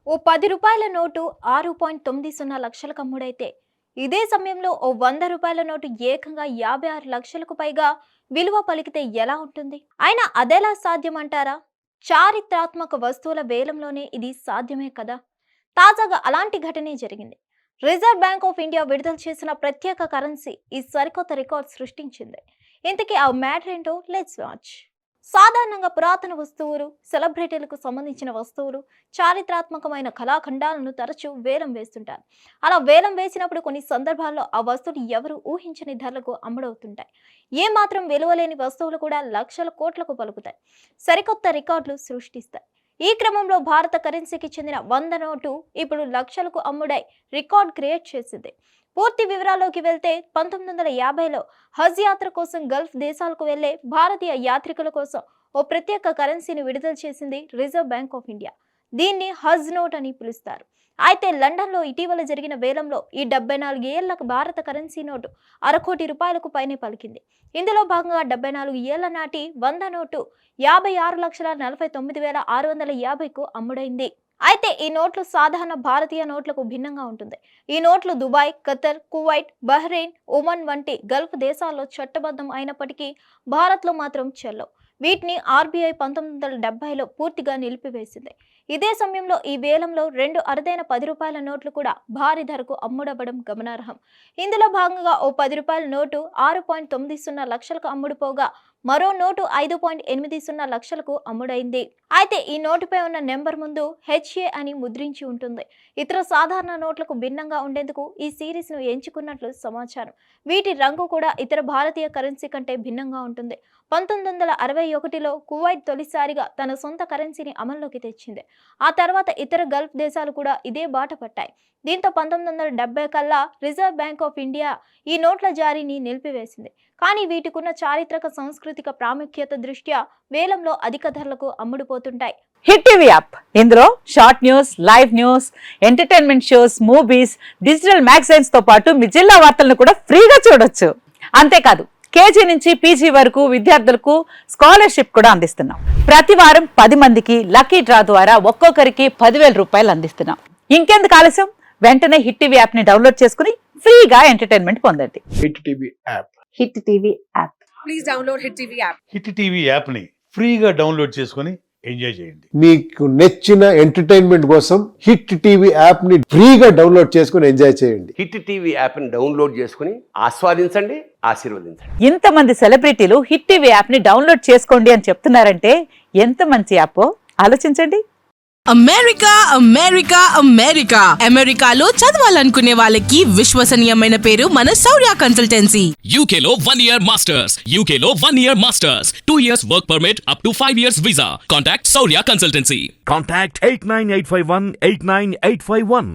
ఓ రూ. 10 నోటు 6.90 లక్షలకు అమ్ముడైతే ఇదే సమయంలో ఓ రూ. 100 నోటు ఏకంగా 56 లక్షలకు పైగా విలువ పలికితే ఎలా ఉంటుంది? అయినా అదెలా సాధ్యమంటారా? చారిత్రాత్మక వస్తువుల వేలంలోనే ఇది సాధ్యమే కదా. తాజాగా అలాంటి ఘటనే జరిగింది. రిజర్వ్ బ్యాంక్ ఆఫ్ ఇండియా విడుదల చేసిన ప్రత్యేక కరెన్సీ ఈ సరికొత్త రికార్డ్ సృష్టించింది. ఇంతకీ ఆ మ్యాటర్ ఏంటో లెట్స్ వాచ్. సాధారణంగా పురాతన వస్తువులు, సెలబ్రిటీలకు సంబంధించిన వస్తువులు, చారిత్రాత్మకమైన కళాఖండాలను తరచూ వేలం వేస్తుంటారు. అలా వేలం వేసినప్పుడు కొన్ని సందర్భాల్లో ఆ వస్తువులు ఎవరు ఊహించని ధరలకు అమ్ముడవుతుంటాయి. ఏమాత్రం విలువలేని వస్తువులు కూడా లక్షల కోట్లకు పలుకుతాయి, సరికొత్త రికార్డులు సృష్టిస్తాయి. ఈ క్రమంలో భారత కరెన్సీకి చెందిన 100 నోటు ఇప్పుడు లక్షలకు అమ్ముడై రికార్డ్ క్రియేట్ చేసింది. పూర్తి వివరాల్లోకి వెళ్తే 1950లో హజ్ యాత్ర కోసం గల్ఫ్ దేశాలకు వెళ్లే భారతీయ యాత్రికుల కోసం ఓ ప్రత్యేక కరెన్సీని విడుదల చేసింది రిజర్వ్ బ్యాంక్ ఆఫ్ ఇండియా. దీన్ని హజ్ నోట్ అని పిలుస్తారు. అయితే లండన్లో ఇటీవల జరిగిన వేలంలో ఈ 74 ఏళ్ల భారత కరెన్సీ నోటు ₹1,00,00,000 పైనే పలికింది. ఇందులో భాగంగా 74 ఏళ్ల నాటి 100 నోటు 56,49,650కు అమ్ముడైంది. అయితే ఈ నోట్లు సాధారణ భారతీయ నోట్లకు భిన్నంగా ఉంటుంది. ఈ నోట్లు Dubai, Qatar, Kuwait, Bahrain, Oman వంటి గల్ఫ్ దేశాల్లో చట్టబద్ధం అయినప్పటికీ భారత్లో మాత్రం చెల్లవు. వీటిని ఆర్బీఐ 1970లో పూర్తిగా నిలిపివేసింది. ఇదే సమయంలో ఈ వేలంలో 2 అరుదైన రూ. 10 నోట్లు కూడా భారీ ధరకు అమ్ముడవ్వడం గమనార్హం. ఇందులో భాగంగా ఓ రూ. 10 నోటు 6.90 లక్షలకు అమ్ముడుపోగా మరో నోటు 5.80 లక్షలకు అమ్ముడైంది. అయితే ఈ నోటుపై ఉన్న నెంబర్ ముందు HA అని ముద్రించి ఉంటుంది. ఇతర సాధారణ నోట్లకు భిన్నంగా ఉండేందుకు ఈ సిరీస్ ను ఎంచుకున్నట్లు సమాచారం. వీటి రంగు కూడా ఇతర భారతీయ కరెన్సీ కంటే భిన్నంగా ఉంటుంది. 1961లో కువైట్ తొలిసారిగా తన సొంత కరెన్సీని అమల్లోకి తెచ్చింది. ఆ తర్వాత ఇతర గల్ఫ్ దేశాలు కూడా ఇదే బాట పట్టాయి. దీంతో 1970 కల్లా రిజర్వ్ బ్యాంక్ ఆఫ్ ఇండియా ఈ నోట్ల జారీని నిలిపివేసింది. కానీ వీటికున్న చారిత్రక సాంస్కృతిక ప్రాముఖ్యత దృష్ట్యా వేలంలో అధిక ధరలకు అమ్ముడుపోతుంటాయి. హిట్ టీవీ యాప్, ఇందులో short news, live news, entertainment shows, movies, digital magazines తో పాటు మీ జిల్లా వార్తలను కూడా ఫ్రీగా చూడొచ్చు. అంతేకాదు కేజీ నుంచి పీజీ వరకు విద్యార్థులకు స్కాలర్షిప్ కూడా అందిస్తున్నాం. ప్రతి వారం 10 మందికి లక్కీ డ్రా ద్వారా ఒక్కొక్కరికి ₹10,000 అందిస్తున్నాం. ఇంకెందుకు ఆలస్యం, వెంటనే హిట్ టీవీ యాప్ ని డౌన్లోడ్ చేసుకుని ఫ్రీగా ఎంటర్టైన్మెంట్ పొందండి. Hit TV app. Hit TV app. Please download hit TV app. Hit TV app ని ఫ్రీగా డౌన్లోడ్ చేసుకుని ఎంజాయ్ చేయండి. మీకు నచ్చిన ఎంటర్టైన్మెంట్ కోసం హిట్ టీవీ యాప్ ని ఫ్రీగా డౌన్లోడ్ చేసుకుని ఎంజాయ్ చేయండి. హిట్ టీవీ యాప్ ని డౌన్లోడ్ చేసుకుని ఆస్వాదించండి, ఆశీర్వదించండి. ఇంతమంది సెలబ్రిటీలు హిట్ టీవీ యాప్ ని డౌన్లోడ్ చేసుకోండి అని చెప్తున్నారంటే ఎంత మంచి యాప్ ఆలోచించండి. అమెరికా అమెరికా అమెరికా అమెరికాలో చదవాలనుకునే వాళ్ళకి విశ్వసనీయమైన పేరు మన శౌర్య కన్సల్టెన్సీ. UK లో 1 year masters. UK లో 1 year masters. 2 years work permit up to 5 years visa. Contact Saurya Consultancy. Contact 89851 89851.